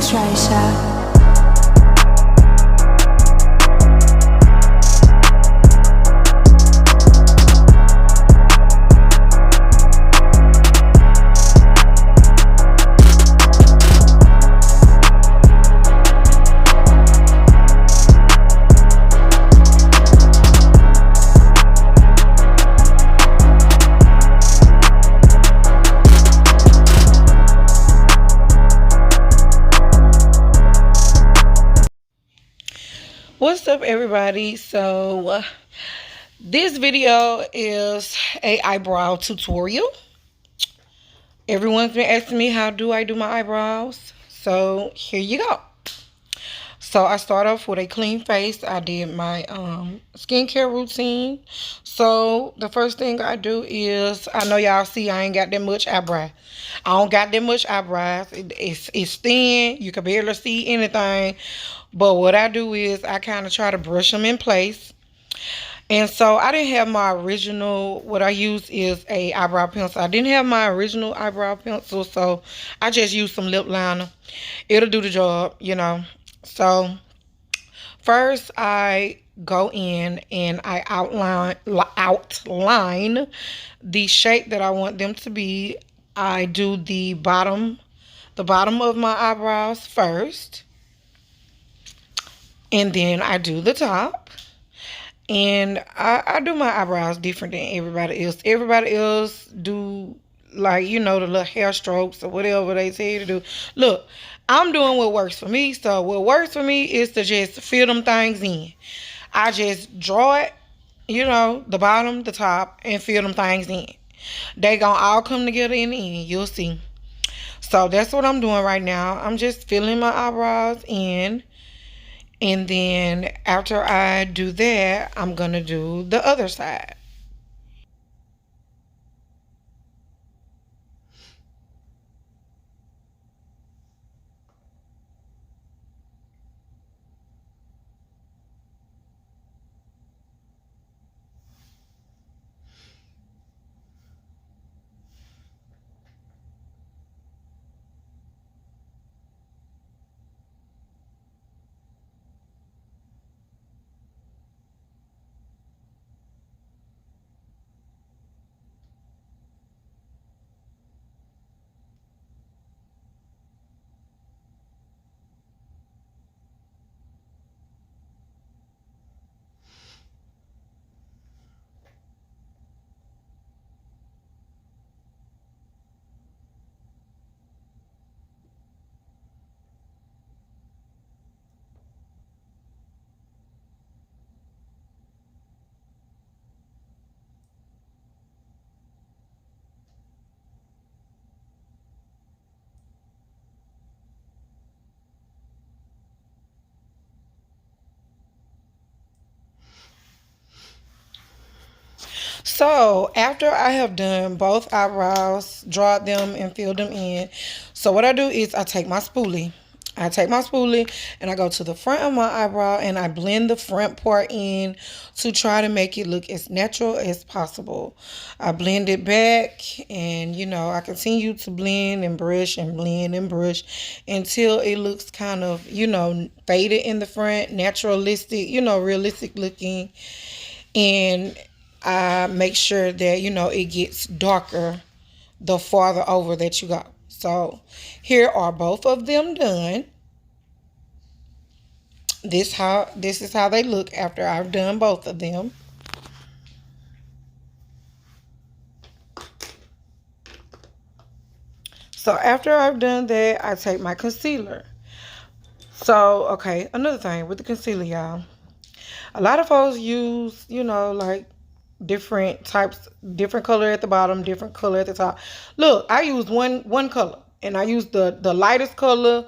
Treasure. What's up, everybody? So this video is a eyebrow tutorial. Everyone's been asking me how do I do my eyebrows, so here you go. So I start off with a clean face. I did my skincare routine. So the first thing I do is, I know y'all see I ain't got that much eyebrow. I don't got that much eyebrows. It's thin. You can barely see anything. But what I do is I kind of try to brush them in place. And so I didn't have my original, what I use is a eyebrow pencil. I didn't have my original eyebrow pencil, so I just used some lip liner. It'll do the job, you know. So first I go in and I outline the shape that I want them to be. I do the bottom of my eyebrows first. And then I do the top. And I do my eyebrows different than everybody else. Everybody else do, like, you know, the little hair strokes or whatever they tell you to do. Look, I'm doing what works for me. So what works for me is to just fill them things in. I just draw it, you know, the bottom, the top, and fill them things in. They gonna all come together in the end. You'll see. So that's what I'm doing right now. I'm just filling my eyebrows in. And then after I do that, I'm going to do the other side. So after I have done both eyebrows, drawn them and filled them in, so what I do is I take my spoolie. And I go to the front of my eyebrow and I blend the front part in to try to make it look as natural as possible. I blend it back and, you know, I continue to blend and brush and blend and brush until it looks kind of, you know, faded in the front, naturalistic, you know, realistic looking. And I make sure that, you know, it gets darker the farther over that you go. So here are both of them done. This is how they look after I've done both of them. So after I've done that, I take my concealer. So, okay, another thing with the concealer, y'all. A lot of folks use, you know, like different types, different color at the bottom, different color at the top. Look, I use one color, and I use the lightest color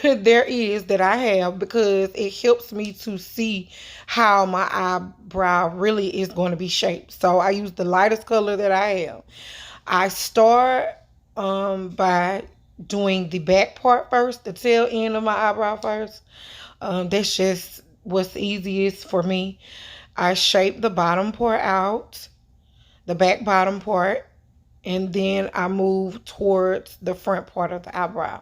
there is that I have because it helps me to see how my eyebrow really is going to be shaped. So I use the lightest color that I have. I start by doing the back part first, the tail end of my eyebrow first. That's just what's easiest for me. I shape the bottom part out, the back bottom part, and then I move towards the front part of the eyebrow.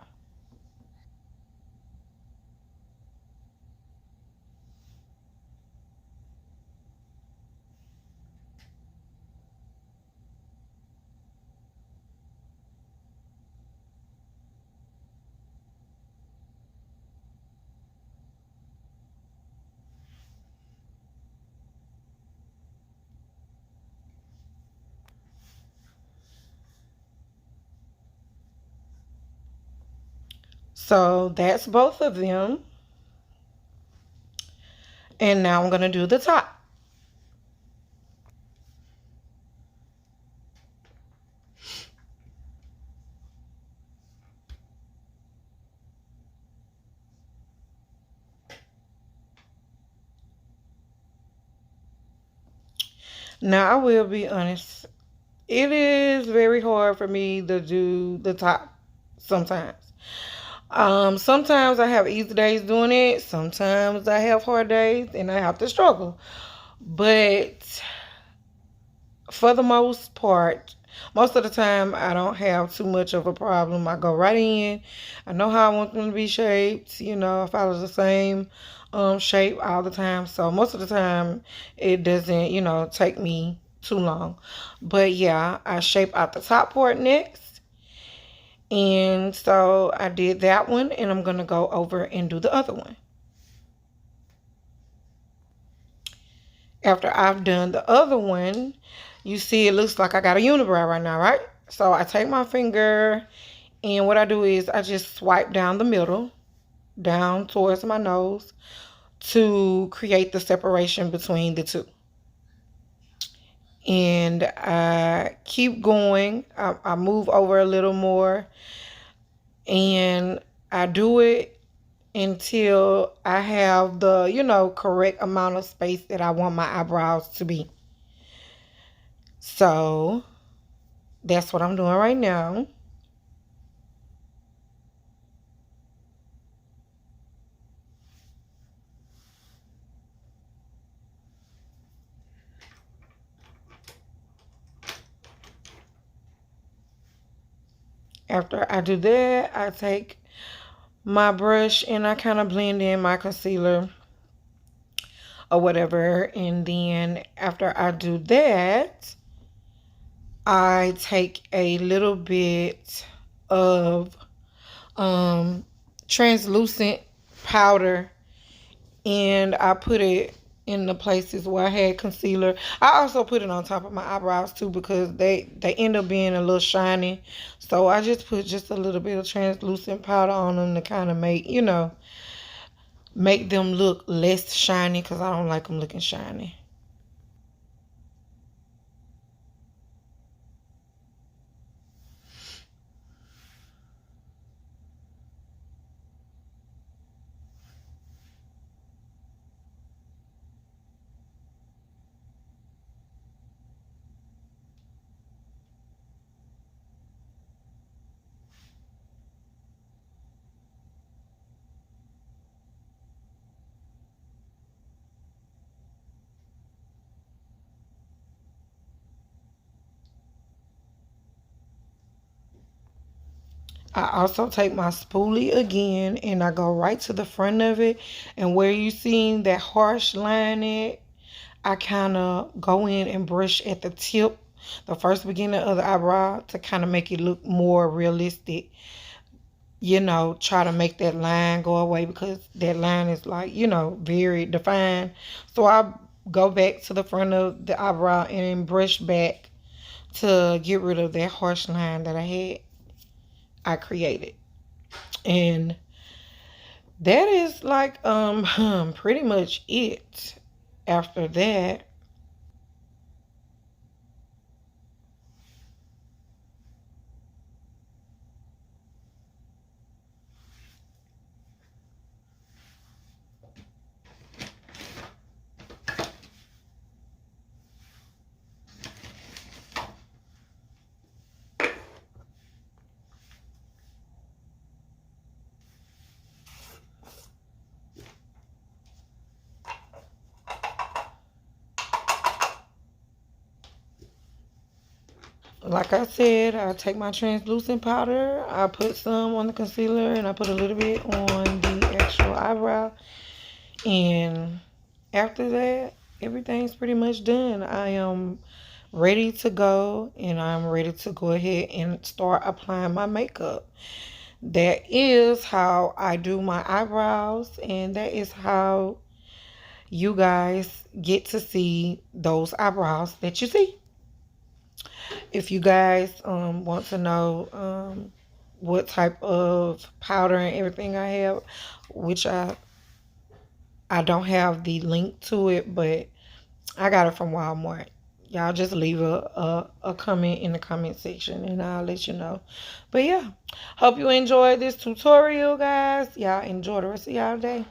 So that's both of them. And now I'm going to do the top. Now I will be honest. It is very hard for me to do the top sometimes. Sometimes I have easy days doing it. Sometimes I have hard days and I have to struggle. But for the most part, most of the time I don't have too much of a problem. I go right in. I know how I want them to be shaped. I follow the same shape all the time. So most of the time it doesn't, take me too long. But yeah, I shape out the top part next. And so I did that one and I'm going to go over and do the other one. After I've done the other one, you see it looks like I got a unibrow right now, right? So I take my finger and what I do is I just swipe down the middle, down towards my nose to create the separation between the two. And I keep going. I move over a little more and I do it until I have the, correct amount of space that I want my eyebrows to be. So that's what I'm doing right now. After I do that, I take my brush and I kind of blend in my concealer or whatever. And then after I do that, I take a little bit of translucent powder and I put it in the places where I had concealer. I also put it on top of my eyebrows too because they end up being a little shiny. So I just put just a little bit of translucent powder on them to kind of make them look less shiny because I don't like them looking shiny. I also take my spoolie again and I go right to the front of it. And where you seen that harsh line at, I kind of go in and brush at the tip, the first beginning of the eyebrow to kind of make it look more realistic. Try to make that line go away because that line is like, very defined. So I go back to the front of the eyebrow and brush back to get rid of that harsh line that I created. And that is like pretty much it. After that, like I said, I take my translucent powder, I put some on the concealer, and I put a little bit on the actual eyebrow. And after that, everything's pretty much done. I am ready to go, and I'm ready to go ahead and start applying my makeup. That is how I do my eyebrows, and that is how you guys get to see those eyebrows that you see. If you guys want to know what type of powder and everything I have, which I don't have the link to it, but I got it from Walmart. Y'all just leave a comment in the comment section and I'll let you know. But yeah, hope you enjoyed this tutorial, guys. Y'all enjoy the rest of y'all day.